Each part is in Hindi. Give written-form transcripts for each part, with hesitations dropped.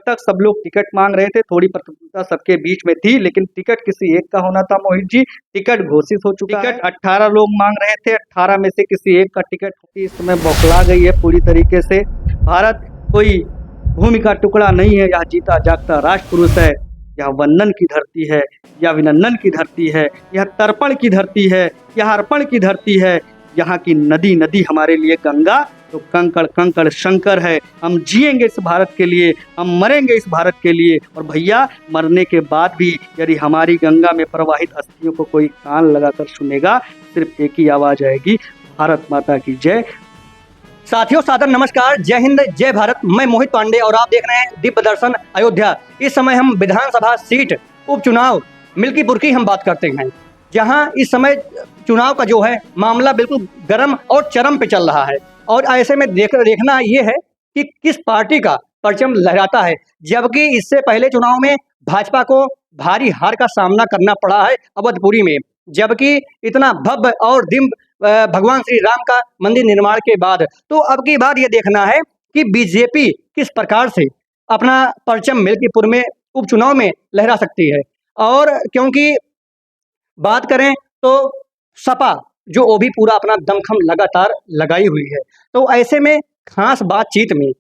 तक सब लोग टिकट मांग रहे थे, थोड़ी प्रतिद्वंद्विता सबके बीच में थी, लेकिन टिकट किसी एक का होना था मोहित जी। टिकट घोषित हो चुका है। टिकट 18 लोग मांग रहे थे, 18 में से किसी एक का टिकट इस समय बौखला गई है पूरी तरीके से। भारत कोई भूमि का टुकड़ा नहीं है, यह जीता जागता राष्ट्र पुरुष है। यह वंदन की धरती है, यह अभिनंदन की धरती है, यह तर्पण की धरती है, यह अर्पण की धरती है। यहाँ की नदी नदी हमारे लिए गंगा, तो कंकड़ कंकड़ शंकर है। हम जिएंगे इस भारत के लिए, हम मरेंगे इस भारत के लिए। और भैया, मरने के बाद भी यदि हमारी गंगा में प्रवाहित अस्थियों को कोई कान लगाकर सुनेगा, सिर्फ एक ही आवाज आएगी, भारत माता की जय। साथियों, सादर नमस्कार, जय हिंद, जय भारत। मैं मोहित पांडे और आप देख रहे हैं दिव्य दर्शन अयोध्या। इस समय हम विधानसभा सीट उपचुनाव मिल्कीपुर की हम बात करते हैं, जहां इस समय चुनाव का जो है मामला बिल्कुल गर्म और चरम पे चल रहा है। और ऐसे में देखना ये है कि किस पार्टी का परचम लहराता है, जबकि इससे पहले चुनाव में भाजपा को भारी हार का सामना करना पड़ा है अवधपुरी में, जबकि इतना भव्य और दिव्य भगवान श्री राम का मंदिर निर्माण के बाद। तो अब की बात ये देखना है कि बीजेपी किस प्रकार से अपना परचम मिल्कीपुर में उपचुनाव में लहरा सकती है। और क्योंकि बात करें तो सपा जो वो भी पूरा अपना दमखम लगातार लगाई हुई है। तो ऐसे में खास बातचीत में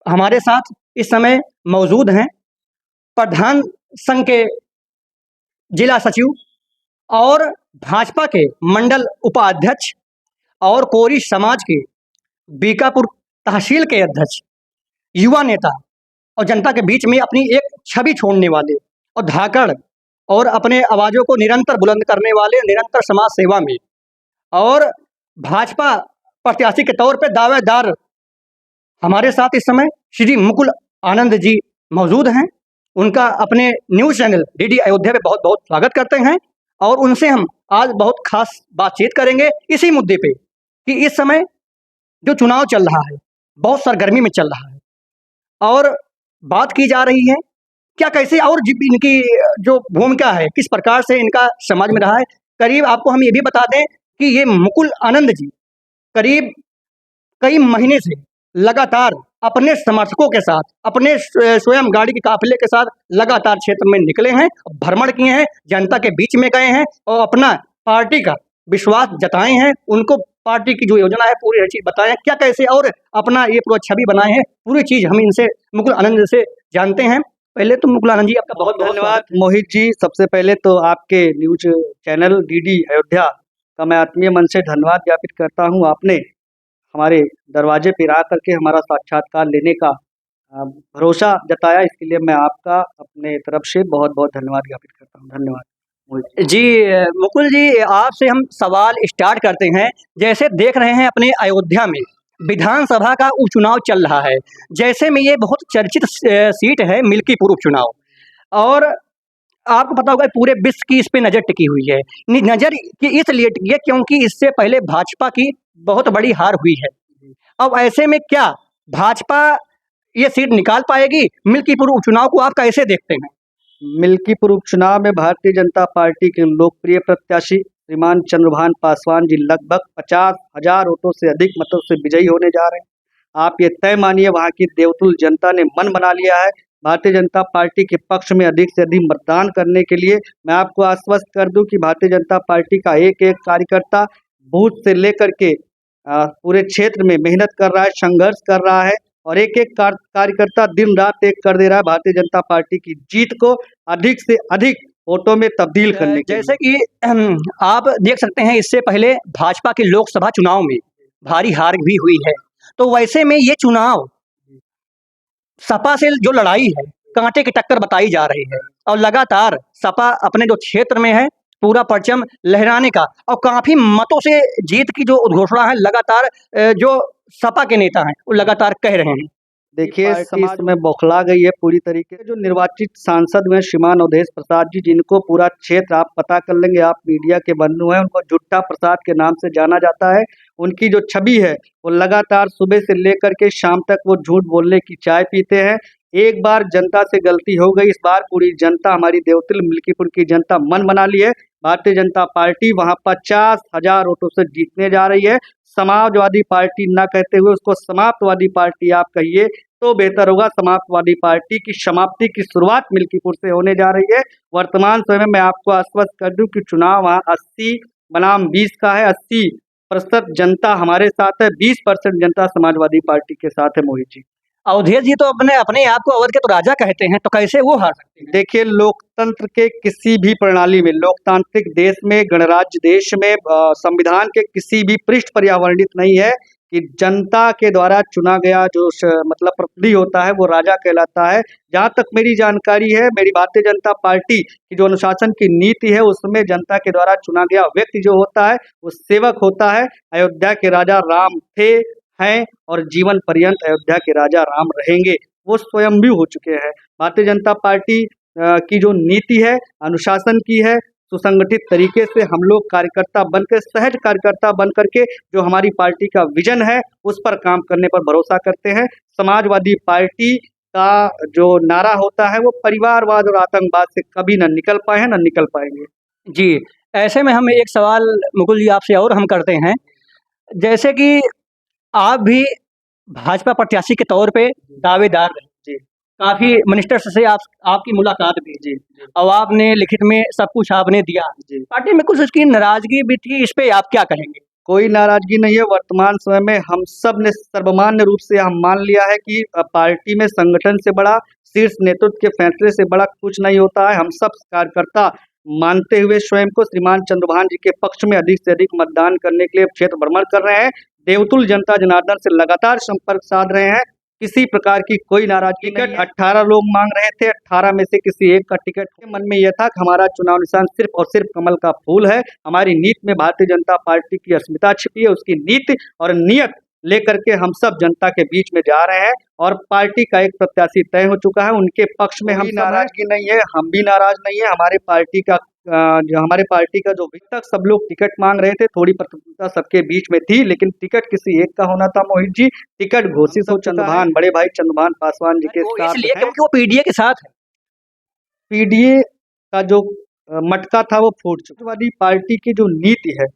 हमारे साथ इस समय मौजूद हैं प्रधान संघ के जिला सचिव और भाजपा के मंडल उपाध्यक्ष और कोरी समाज के बीकापुर तहसील के अध्यक्ष, युवा नेता और जनता के बीच में अपनी एक छवि छोड़ने वाले और धाकड़ और अपने आवाज़ों को निरंतर बुलंद करने वाले, निरंतर समाज सेवा में और भाजपा प्रत्याशी के तौर पे दावेदार हमारे साथ इस समय श्री मुकुल आनंद जी मौजूद हैं। उनका अपने न्यूज़ चैनल डीडी अयोध्या पे बहुत बहुत स्वागत करते हैं और उनसे हम आज बहुत खास बातचीत करेंगे इसी मुद्दे पे कि इस समय जो चुनाव चल रहा है बहुत सरगर्मी में चल रहा है और बात की जा रही है क्या कैसे और इनकी जो भूमिका है किस प्रकार से इनका समाज में रहा है। करीब आपको हम ये भी बता दें कि ये मुकुल आनंद जी करीब कई महीने से लगातार अपने समर्थकों के साथ, अपने स्वयं गाड़ी के काफिले के साथ लगातार क्षेत्र में निकले हैं, भ्रमण किए हैं, जनता के बीच में गए हैं और अपना पार्टी का विश्वास जताए हैं। उनको पार्टी की जो योजना है पूरी हर चीज बताएं क्या कैसे और अपना ये पूरा छवि बनाए हैं, पूरी चीज हम इनसे मुकुल आनंद से जानते हैं। पहले तो मुकुल आनंद जी आपका बहुत बहुत धन्यवाद मोहित जी। सबसे पहले तो आपके न्यूज चैनल डीडी अयोध्या का मैं आत्मीय मन से धन्यवाद ज्ञापित करता हूँ। आपने हमारे दरवाजे पर आ करके हमारा साक्षात्कार लेने का भरोसा जताया, इसके लिए मैं आपका अपने तरफ से बहुत बहुत धन्यवाद ज्ञापित करता हूँ। धन्यवाद जी। मुकुल जी, आपसे हम सवाल स्टार्ट करते हैं। जैसे देख रहे हैं अपने अयोध्या में विधानसभा का उपचुनाव चल रहा है, जैसे में ये बहुत चर्चित सीट है मिल्कीपुर उपचुनाव, और आपको पता होगा पूरे विश्व की इस पे नज़र टिकी हुई है। नज़र की इसलिए टिकी है क्योंकि इससे पहले भाजपा की बहुत बड़ी हार हुई है। अब ऐसे में क्या भाजपा ये सीट निकाल पाएगी? मिल्कीपुर उपचुनाव को आप कैसे देखते हैं? मिल्कीपुर उपचुनाव में भारतीय जनता पार्टी के लोकप्रिय प्रत्याशी श्रीमान चंद्रभान पासवान जी लगभग 50,000 वोटों से अधिक मतों से विजयी होने जा रहे हैं। आप ये तय मानिए, वहाँ की देवतुल जनता ने मन बना लिया है भारतीय जनता पार्टी के पक्ष में अधिक से अधिक मतदान करने के लिए। मैं आपको आश्वस्त कर दूं कि भारतीय जनता पार्टी का एक एक कार्यकर्ता बूथ से लेकर के पूरे क्षेत्र में मेहनत कर रहा है, संघर्ष कर रहा है और एक एक कार्यकर्ता दिन रात एक कर दे रहा है भारतीय जनता पार्टी की जीत को अधिक से अधिक वोटों में तब्दील करने के जैसे कि आप देख सकते हैं इससे पहले भाजपा के लोकसभा चुनाव में भारी हार भी हुई है, तो वैसे में ये चुनाव सपा से जो लड़ाई है कांटे की टक्कर बताई जा रही है और लगातार सपा अपने जो क्षेत्र में है पूरा परचम लहराने का और काफी मतों से जीत की जो उद्घोषणा है लगातार जो सपा के नेता हैं वो लगातार कह रहे हैं। देखिए, समाज में बौखला गई है पूरी तरीके से। जो निर्वाचित सांसद हुए श्रीमान अवधेश प्रसाद जी, जिनको पूरा क्षेत्र आप पता कर लेंगे, आप मीडिया के बंधु हैं, उनको जुट्टा प्रसाद के नाम से जाना जाता है। उनकी जो छवि है वो लगातार सुबह से लेकर के शाम तक वो झूठ बोलने की चाय पीते हैं। एक बार जनता से गलती हो गई, इस बार पूरी जनता, हमारी देवतुल मिल्कीपुर की जनता मन बना ली है। भारतीय जनता पार्टी वहां 50,000 वोटों से जीतने जा रही है। समाजवादी पार्टी ना कहते हुए उसको समाप्तवादी पार्टी आप कहिए, तो बेहतर होगा। समाजवादी पार्टी की समाप्ति की शुरुआत मिल्कीपुर से होने जा रही है। वर्तमान समय में मैं आपको आश्वस्त कर दूं कि चुनाव वहाँ 80 बनाम 20 का है। 80% जनता हमारे साथ है, 20% जनता समाजवादी पार्टी के साथ है। मोहित जी, अवधेश जी तो अपने अपने आप को अवध के तो राजा कहते हैं, तो कैसे वो हार सकते हैं? देखिए, लोकतंत्र के किसी भी प्रणाली में, लोकतांत्रिक देश में, गणराज्य देश में संविधान के किसी भी पृष्ठ पर यह वर्णित नहीं है कि जनता के द्वारा चुना गया जो मतलब प्रतिनिधि होता है वो राजा कहलाता है। जहाँ तक मेरी जानकारी है, मेरी भारतीय जनता पार्टी की जो अनुशासन की नीति है उसमें जनता के द्वारा चुना गया व्यक्ति जो होता है वो सेवक होता है। अयोध्या के राजा राम थे, हैं और जीवन पर्यंत अयोध्या के राजा राम रहेंगे। वो स्वयं भी हो चुके हैं। भारतीय जनता पार्टी की जो नीति है, अनुशासन की है, सुसंगठित तरीके से हम लोग कार्यकर्ता बनकर, सहज कार्यकर्ता बन करके जो हमारी पार्टी का विजन है उस पर काम करने पर भरोसा करते हैं। समाजवादी पार्टी का जो नारा होता है वो परिवारवाद और आतंकवाद से कभी न निकल पाए हैं, न निकल पाएंगे। जी, ऐसे में हम एक सवाल मुकुल जी आपसे और हम करते हैं, जैसे कि आप भी भाजपा प्रत्याशी के तौर पे दावेदार रहे। जी काफ़ी मिनिस्टर्स से आप आपकी मुलाकात भी, जी और आपने लिखित में सब कुछ आपने दिया। जी। पार्टी में कुछ उसकी नाराज़गी भी थी, इस पे आप क्या कहेंगे? कोई नाराजगी नहीं है। वर्तमान समय में हम सब ने सर्वमान्य रूप से हम मान लिया है कि पार्टी में संगठन से बड़ा, शीर्ष नेतृत्व के फैसले से बड़ा कुछ नहीं होता है। हम सब कार्यकर्ता मानते हुए स्वयं को श्रीमान चंद्रभान जी के पक्ष में अधिक से अधिक मतदान करने के लिए क्षेत्र भ्रमण कर रहे हैं। देवतुल जनता जनार्दन से लगातार संपर्क साध रहे हैं। किसी प्रकार की कोई नाराजगी नहीं है। 18 लोग मांग रहे थे, 18 में से किसी एक का टिकट। मन में यह था कि हमारा चुनाव निशान सिर्फ और सिर्फ कमल का फूल है। हमारी नीति में भारतीय जनता पार्टी की अस्मिता छिपी है। उसकी नीति और नियत लेकर के हम सब जनता के बीच में जा रहे हैं और पार्टी का एक प्रत्याशी तय हो चुका है। उनके पक्ष में हम नाराजगी नहीं है, हम भी नाराज नहीं है। हमारे पार्टी का जो अभी तक सब लोग टिकट मांग रहे थे, थोड़ी प्रतिद्वंद्विता सबके बीच में थी, लेकिन टिकट किसी एक का होना था। मोहित जी, टिकट घोषित हो चंद्रभान, बड़े भाई चंद्रभान पासवान जी के वो साथ इसलिए है। क्योंकि वो पीडीए के साथ है। पीडीए का जो मटका था वो फूट चुका। समाजवादी पार्टी की जो नीति है,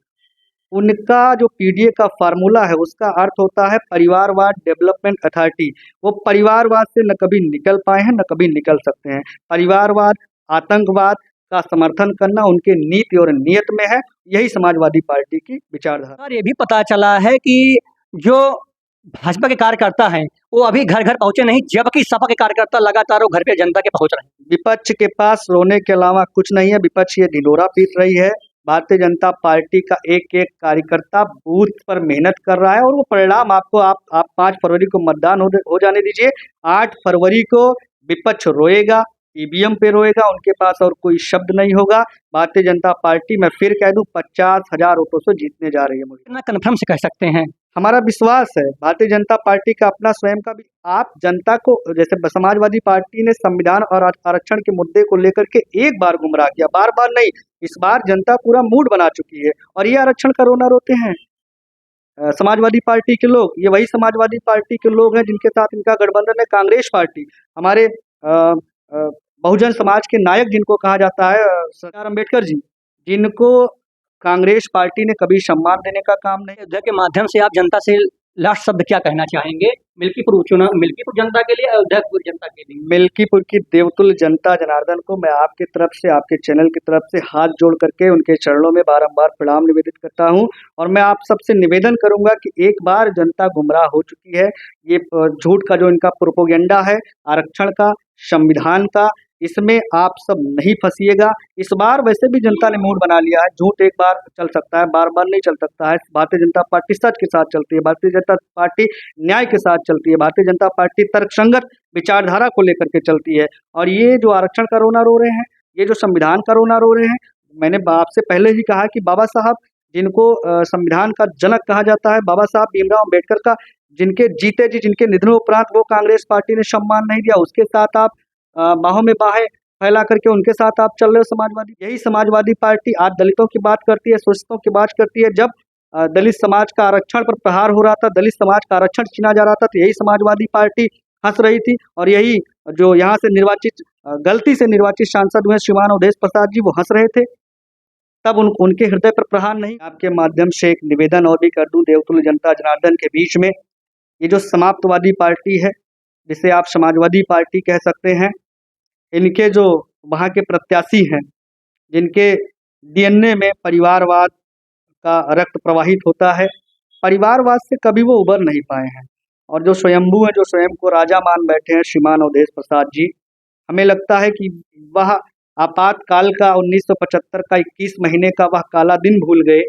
उनका जो पीडीए का फार्मूला है उसका अर्थ होता है परिवारवाद डेवलपमेंट अथॉरिटी। वो परिवारवाद से न कभी निकल पाए हैं, न कभी निकल सकते हैं। परिवारवाद, आतंकवाद का समर्थन करना उनके नीति और नियत में है। यही समाजवादी पार्टी की विचारधारा। और ये भी पता चला है कि जो भाजपा के कार्यकर्ता हैं वो अभी घर घर पहुंचे नहीं, जबकि सपा के कार्यकर्ता लगातार वो घर पे जनता के पहुंच रहे हैं। विपक्ष के पास रोने के अलावा कुछ नहीं है। विपक्ष ये ढिंढोरा पीट रही है। भारतीय जनता पार्टी का एक एक कार्यकर्ता बूथ पर मेहनत कर रहा है और वो परिणाम आपको आप 5 फरवरी को मतदान हो जाने दीजिए। 8 फरवरी को विपक्ष रोएगा, ईवीएम पे रोएगा, उनके पास और कोई शब्द नहीं होगा। भारतीय जनता पार्टी, मैं फिर कह दूं, 50,000 वोटों से जीतने जा रही है। मुझे कितना कन्फर्म से कह सकते हैं? हमारा विश्वास है। भारतीय जनता पार्टी का अपना स्वयं का भी, आप जनता को, जैसे समाजवादी पार्टी ने संविधान और आरक्षण के मुद्दे को लेकर के एक बार गुमराह किया, बार बार नहीं, इस बार जनता पूरा मूड बना चुकी है। और ये आरक्षण का रोना रोते हैं समाजवादी पार्टी के लोग। ये वही समाजवादी पार्टी के लोग हैं जिनके साथ इनका गठबंधन है कांग्रेस पार्टी। हमारे बहुजन समाज के नायक जिनको कहा जाता है सरदार अम्बेडकर जी, जिनको कांग्रेस पार्टी ने कभी सम्मान देने का काम नहीं। अयोध्या के माध्यम से आप जनता से लास्ट शब्द क्या कहना चाहेंगे? मिल्कीपुर उपचुनाव, मिल्कीपुर जनता के लिए, अयोध्यापुर जनता के लिए। मिल्कीपुर की देवतुल जनता जनार्दन को मैं आपकी तरफ से, आपके चैनल की तरफ से हाथ जोड़ करके उनके चरणों में बारंबार प्रणाम निवेदित करता हूं। और मैं आप सबसे निवेदन करूंगा कि एक बार जनता गुमराह हो चुकी है। ये झूठ का जो इनका प्रोपोगेंडा है, आरक्षण का, संविधान का, इसमें आप सब नहीं फंसिएगा। इस बार वैसे भी जनता ने मूड बना लिया है। झूठ एक बार चल सकता है, बार बार नहीं चल सकता है। भारतीय जनता पार्टी सच के साथ चलती है, भारतीय जनता पार्टी न्याय के साथ चलती है, भारतीय जनता पार्टी तर्कसंगत विचारधारा को लेकर के चलती है। और ये जो आरक्षण का रोना रो रहे हैं, ये जो संविधान का रोना रो रहे हैं, मैंने आपसे पहले ही कहा कि बाबा साहब, जिनको संविधान का जनक कहा जाता है, बाबा साहब भीमराव अम्बेडकर का, जिनके जीते जी, जिनके निधनों उपरांत वो कांग्रेस पार्टी ने सम्मान नहीं दिया, उसके साथ आप बाहों में बाहें फैला करके उनके साथ आप चल रहे हो। समाजवादी, यही समाजवादी पार्टी आज दलितों की बात करती है, शोषितों की बात करती है। जब दलित समाज का आरक्षण पर प्रहार हो रहा था, दलित समाज का आरक्षण छीना जा रहा था, तो यही समाजवादी पार्टी हंस रही थी। और यही जो यहाँ से निर्वाचित, गलती से निर्वाचित सांसद हुए श्रीमान अवधेश प्रसाद जी, वो हंस रहे थे। तब उनके हृदय पर प्रहार नहीं। आपके माध्यम से एक निवेदन और भी कर दूं देवतुल्य जनता जनार्दन के बीच में, ये जो समाप्तवादी पार्टी है, जिसे आप समाजवादी पार्टी कह सकते हैं, इनके जो वहाँ के प्रत्याशी हैं, जिनके डीएनए में परिवारवाद का रक्त प्रवाहित होता है, परिवारवाद से कभी वो उबर नहीं पाए हैं। और जो स्वयंभू हैं, जो स्वयं को राजा मान बैठे हैं, श्रीमान अवधेश प्रसाद जी, हमें लगता है कि वह आपातकाल का 1975 का 21 महीने का वह काला दिन भूल गए,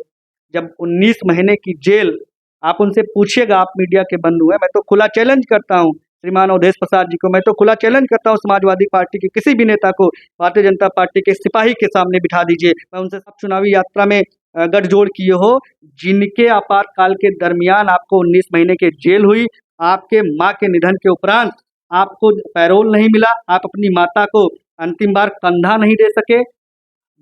जब 19 महीने की जेल, आप उनसे पूछिएगा, आप मीडिया के बंधु हैं, मैं तो खुला चैलेंज करता हूँ श्रीमान अवधेश प्रसाद जी को, मैं तो खुला चैलेंज करता हूँ समाजवादी पार्टी के किसी भी नेता को, भारतीय जनता पार्टी के सिपाही के सामने बिठा दीजिए, मैं उनसे सब चुनावी यात्रा में गठजोड़ किए हो, जिनके आपातकाल के दरमियान आपको 19 महीने की जेल हुई, आपके माँ के निधन के उपरांत आपको पैरोल नहीं मिला, आप अपनी माता को अंतिम बार कंधा नहीं दे सके।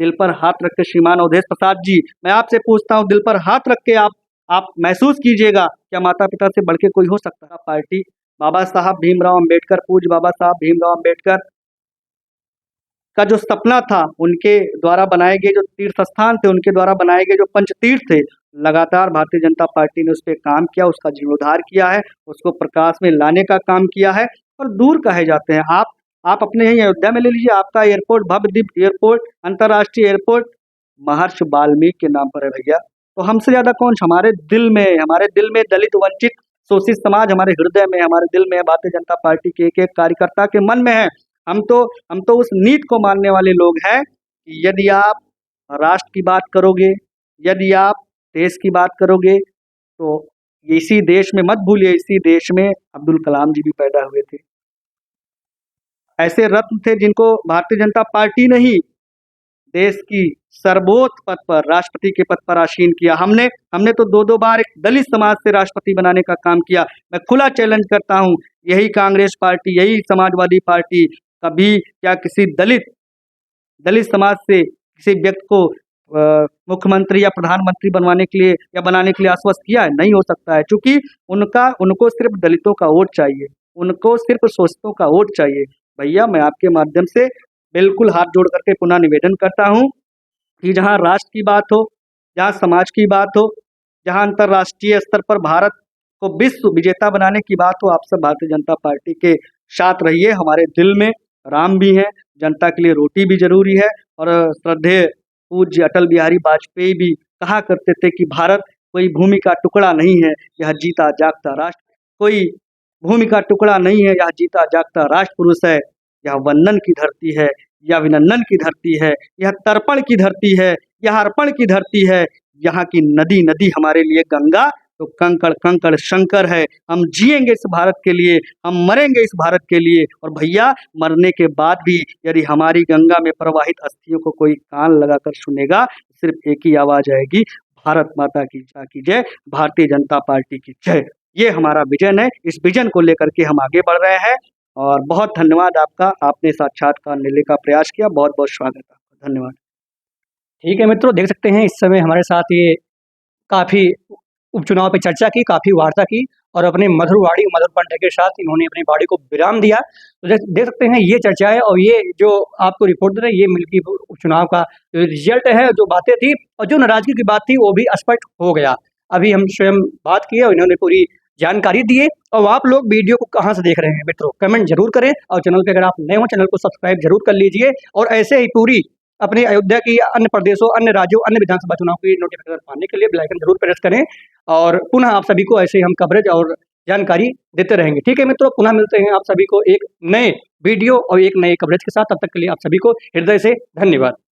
दिल पर हाथ रख के श्रीमान अवधेश प्रसाद जी, मैं आपसे पूछता हूँ, दिल पर हाथ रख के आप महसूस कीजिएगा, क्या माता पिता से बढ़ के कोई हो सकता है? पार्टी बाबा साहब भीमराव अंबेडकर, पूज्य बाबा साहब भीमराव अंबेडकर का जो सपना था, उनके द्वारा बनाए गए जो तीर्थ स्थान थे, उनके द्वारा बनाए गए जो पंचतीर्थ थे, लगातार भारतीय जनता पार्टी ने उस पर काम किया, उसका जीर्णोद्धार किया है, उसको प्रकाश में लाने का काम किया है। और दूर कहे जाते हैं, आप अपने यहीं अयोध्या में ले लीजिए, आपका एयरपोर्ट, भव्य दिव्य एयरपोर्ट, अंतर्राष्ट्रीय एयरपोर्ट महर्षि वाल्मीकि के नाम पर है भैया। तो हमसे ज्यादा कौन? हमारे दिल में दलित, वंचित, शोषित समाज हमारे हृदय में, हमारे दिल में, भारतीय जनता पार्टी के एक एक कार्यकर्ता के मन में है। हम तो उस नीति को मानने वाले लोग हैं कि यदि आप राष्ट्र की बात करोगे, यदि आप देश की बात करोगे, तो इसी देश में, मत भूलिए, इसी देश में अब्दुल कलाम जी भी पैदा हुए थे। ऐसे रत्न थे जिनको भारतीय जनता पार्टी ने ही देश की सर्वोच्च पद पर, राष्ट्रपति के पद पर आसीन किया। हमने तो दो बार एक दलित समाज से राष्ट्रपति बनाने का काम किया। मैं खुला चैलेंज करता हूं, यही कांग्रेस पार्टी, यही समाजवादी पार्टी कभी क्या किसी दलित समाज से किसी व्यक्ति को मुख्यमंत्री या प्रधानमंत्री बनवाने के लिए या बनाने के लिए आश्वस्त किया है? नहीं हो सकता है, क्योंकि उनको सिर्फ दलितों का वोट चाहिए, उनको सिर्फ शोषितों का वोट चाहिए। भैया, मैं आपके माध्यम से बिल्कुल हाथ जोड़ करके पुनः निवेदन करता हूं कि जहां राष्ट्र की बात हो, जहां समाज की बात हो, जहां अंतर्राष्ट्रीय स्तर पर भारत को विश्व विजेता बनाने की बात हो, आप सब भारतीय जनता पार्टी के साथ रहिए। हमारे दिल में राम भी हैं, जनता के लिए रोटी भी जरूरी है। और श्रद्धेय पूज्य अटल बिहारी वाजपेयी भी कहा करते थे कि भारत कोई भूमि का टुकड़ा नहीं है, यह जीता जागता राष्ट्र, कोई भूमि का टुकड़ा नहीं है, यह जीता जागता राष्ट्र पुरुष है। यह वंदन की धरती है, यह अभिनंदन की धरती है, यह तर्पण की धरती है, यह अर्पण की धरती है। यहाँ की नदी नदी हमारे लिए गंगा, तो कंकड़ कंकड़ शंकर है। हम जिएंगे इस भारत के लिए, हम मरेंगे इस भारत के लिए। और भैया, मरने के बाद भी यदि हमारी गंगा में प्रवाहित अस्थियों को कोई कान लगाकर सुनेगा, सिर्फ एक ही आवाज आएगी, भारत माता की जय, भारतीय जनता पार्टी की जय। ये हमारा विजन है, इस विजन को लेकर के हम आगे बढ़ रहे हैं। और बहुत धन्यवाद आपका, आपने साक्षात्कार लेने का प्रयास किया, बहुत बहुत स्वागत है आपका, धन्यवाद। ठीक है मित्रों, देख सकते हैं इस समय हमारे साथ ये काफ़ी उपचुनाव पे चर्चा की, काफ़ी वार्ता की और अपने मधुर वाणी, मधुर कंठ के साथ इन्होंने अपनी वाणी को विराम दिया। तो देख सकते हैं ये चर्चा है और ये जो आपको रिपोर्ट दे रहे हैं, ये मिल्कीपुर उपचुनाव का जो रिजल्ट है, जो बातें थी और जो नाराजगी की बात थी, वो भी स्पष्ट हो गया। अभी हम स्वयं बात किए और इन्होंने पूरी जानकारी दी है। और आप लोग वीडियो को कहाँ से देख रहे हैं मित्रों, कमेंट जरूर करें। और चैनल पे अगर आप नए हो, चैनल को सब्सक्राइब जरूर कर लीजिए। और ऐसे ही पूरी अपने अयोध्या की, अन्य प्रदेशों, अन्य राज्यों, अन्य विधानसभा चुनाव की नोटिफिकेशन पाने के लिए बेल आइकन जरूर प्रेस करें। और पुनः आप सभी को ऐसे ही हम कवरेज और जानकारी देते रहेंगे। ठीक है मित्रों, पुनः मिलते हैं आप सभी को एक नए वीडियो और एक नए कवरेज के साथ। तब तक के लिए आप सभी को हृदय से धन्यवाद।